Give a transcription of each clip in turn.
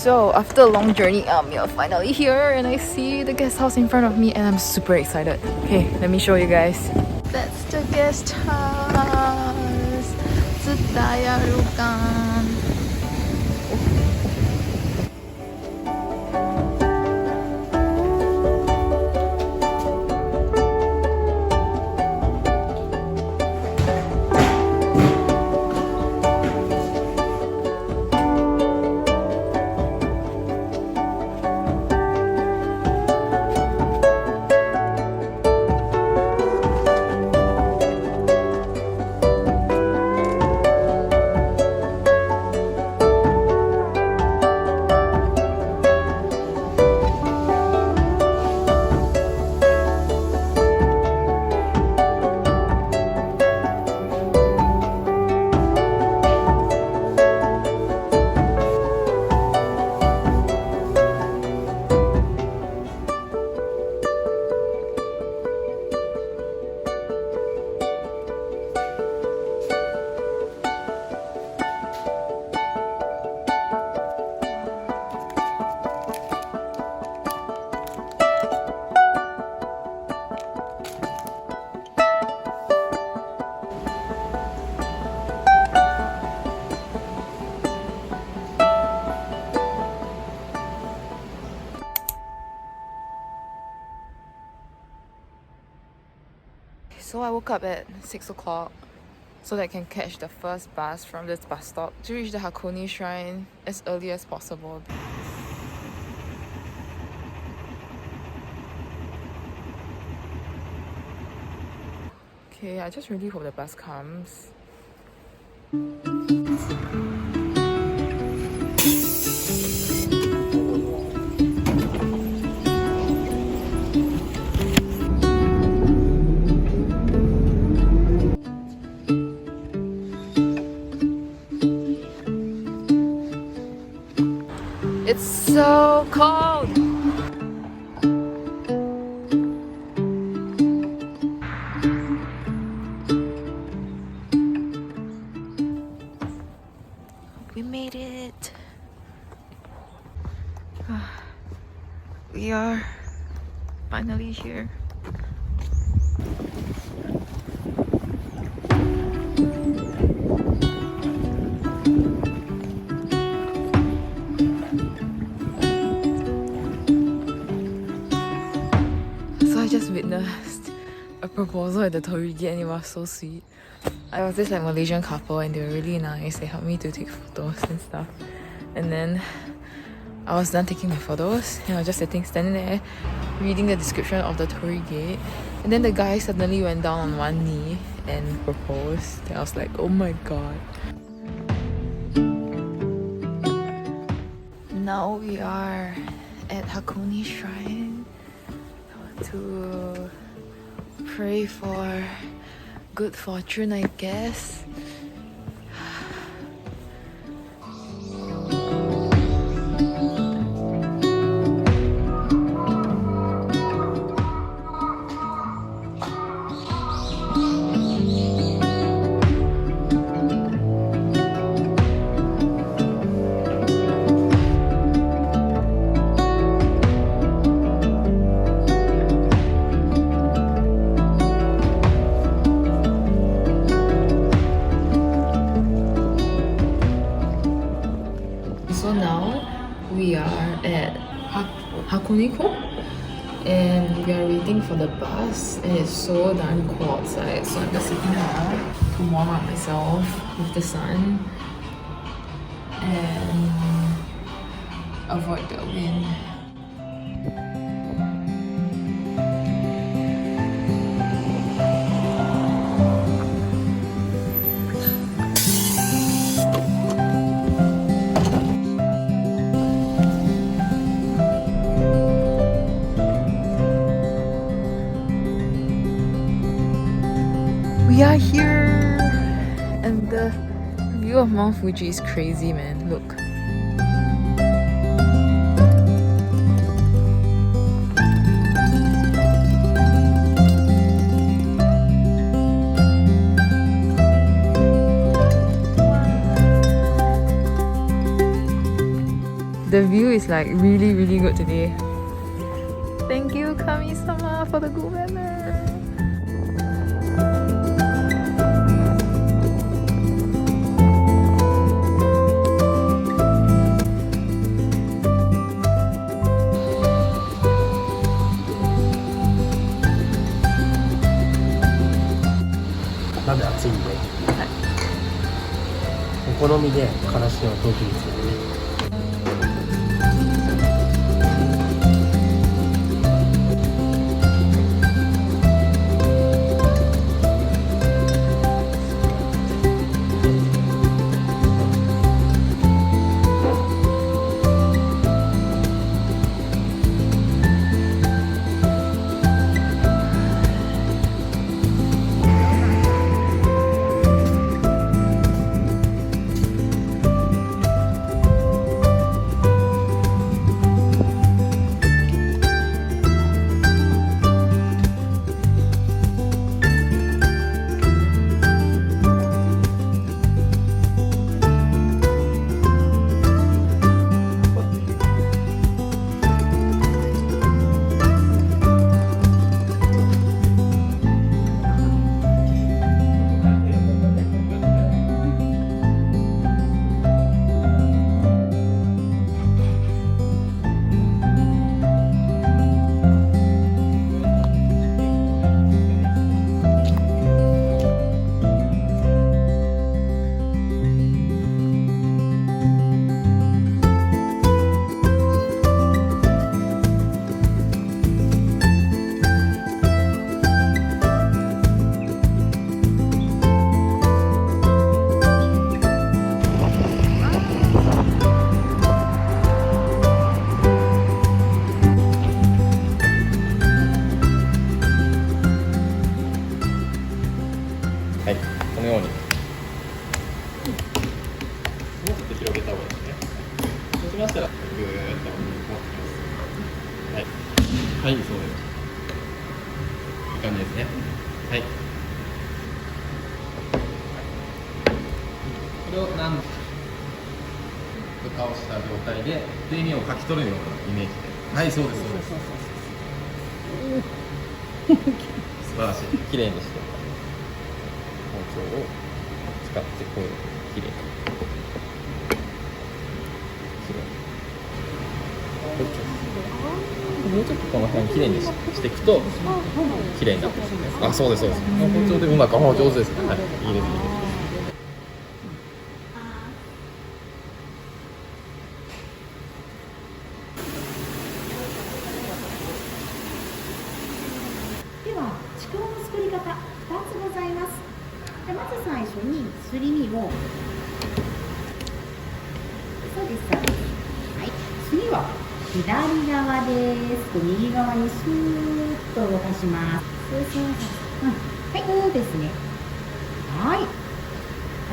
So after a long journey, we are finally here and I see the guest house in front of me and I'm super excited. Okay, let me show you guys. That's the guest house. Tsutaya. So I woke up at 6 o'clock so that I can catch the first bus from this bus stop to reach the Hakone shrine as early as possible. Okay, I just really hope the bus comes. It's so cold! We made it! We are finally here. I just witnessed a proposal at the Torii gate and it was so sweet. I was this like Malaysian couple and they were really nice. They helped me to take photos and stuff. And then I was done taking my photos and I was just standing there reading the description of the Torii gate. And then the guy suddenly went down on one knee and proposed. And I was like, oh my god. Now we are at Hakone Shrine to pray for good fortune, I guess. So now we are at Hakone and we are waiting for the bus and it's so darn cold outside, so I'm just sitting here to warm up myself with the sun and avoid the wind. We are here and the view of Mount Fuji is crazy, man. Look. the view is like really, really good today. Thank you, Kami-sama, for the good weather.鍋熱いんで、お好みでからしを豆腐につけてね。はい、このようにもうちょっと広げた方がいいですね。そうしましたらぐーっと持ってきます。はい、はい、そうです。いい感じですね。はい。これを蓋をした状態で底面をかき取るようなイメージで。はい、そうです、そうです。素晴らしい。綺麗にして。包丁を使ってこういうきれいにもうちょっとこの辺きれいにしていくときれいになってますね。あ、そうですそうです。包丁でうまく上手ですね。はい、いいですいいです。では、ちくわの作り方2つございます。でまず最初にすり身を、そうですそうです。はい、次は左側です。右側にスーッと動かします。そうそうそう。はい、こうですね。はい。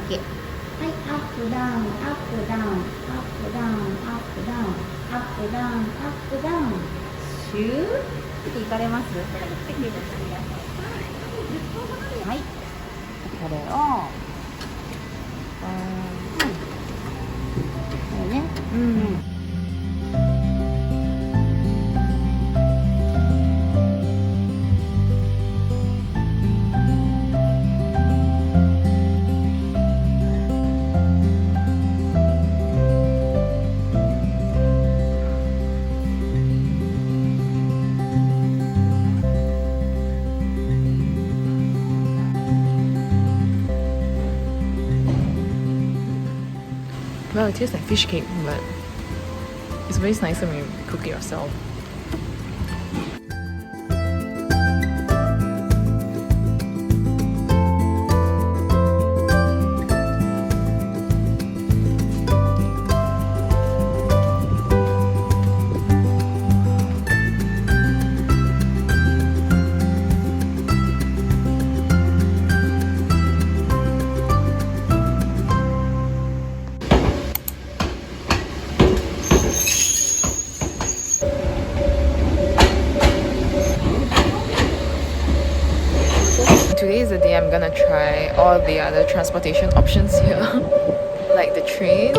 OK。はい、アップダウン、アップダウン、アップダウン、アップダウン、アップダウン、アップダウン、シューっていかれます？はい。これを、これね。Well, it tastes like fish cake, but it's way nicer when you cook it yourself. Today is the day I'm gonna try all the other transportation options here, like the train.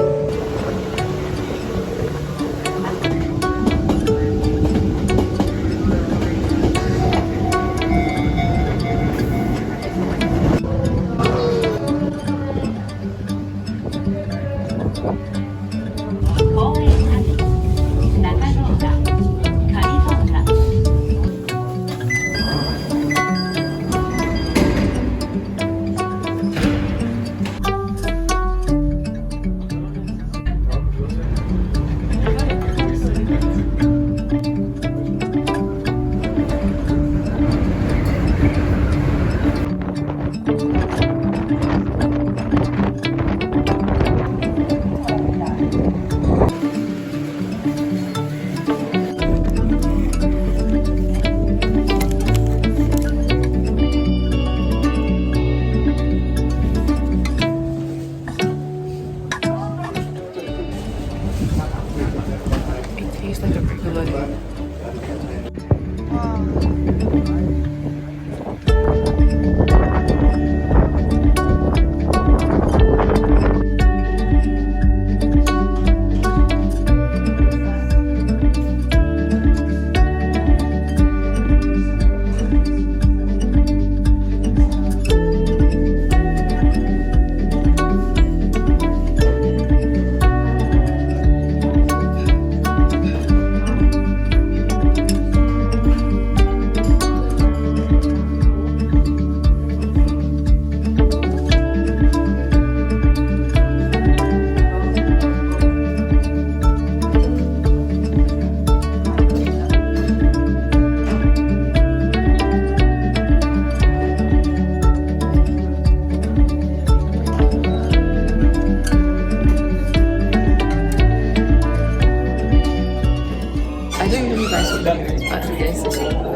I don't usually buy souvenirs, but today is a souvenir.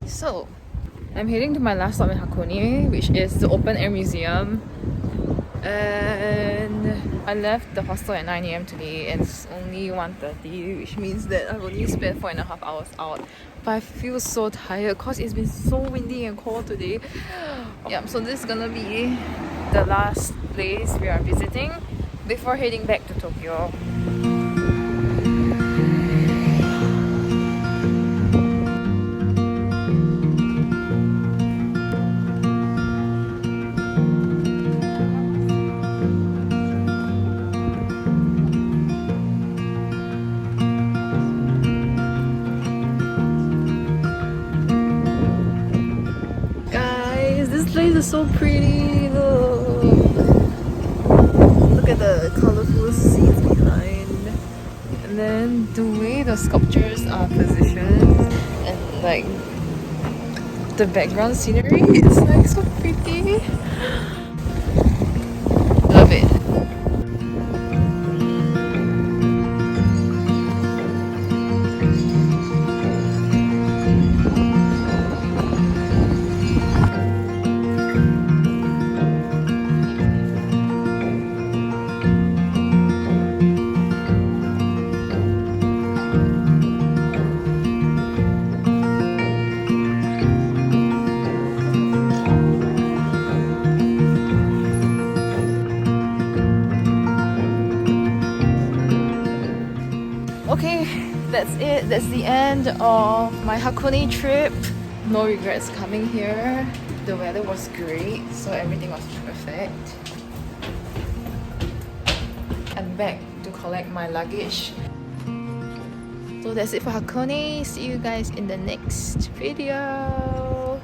So, I'm heading to my last stop in Hakone, which is the open air museum. And I left the hostel at 9 AM today and it's only 1:30, which means that I've only spent 4.5 hours out. But I feel so tired because it's been so windy and cold today. Yeah, so this is gonna be the last place we are visiting before heading back to Tokyo. This place is so pretty. Look at the colorful scenes behind, and then the way the sculptures are positioned, and like the background scenery is like so pretty. Love it. Okay, that's it. That's the end of my Hakone trip. No regrets coming here. The weather was great, so everything was perfect. I'm back to collect my luggage. So that's it for Hakone. See you guys in the next video.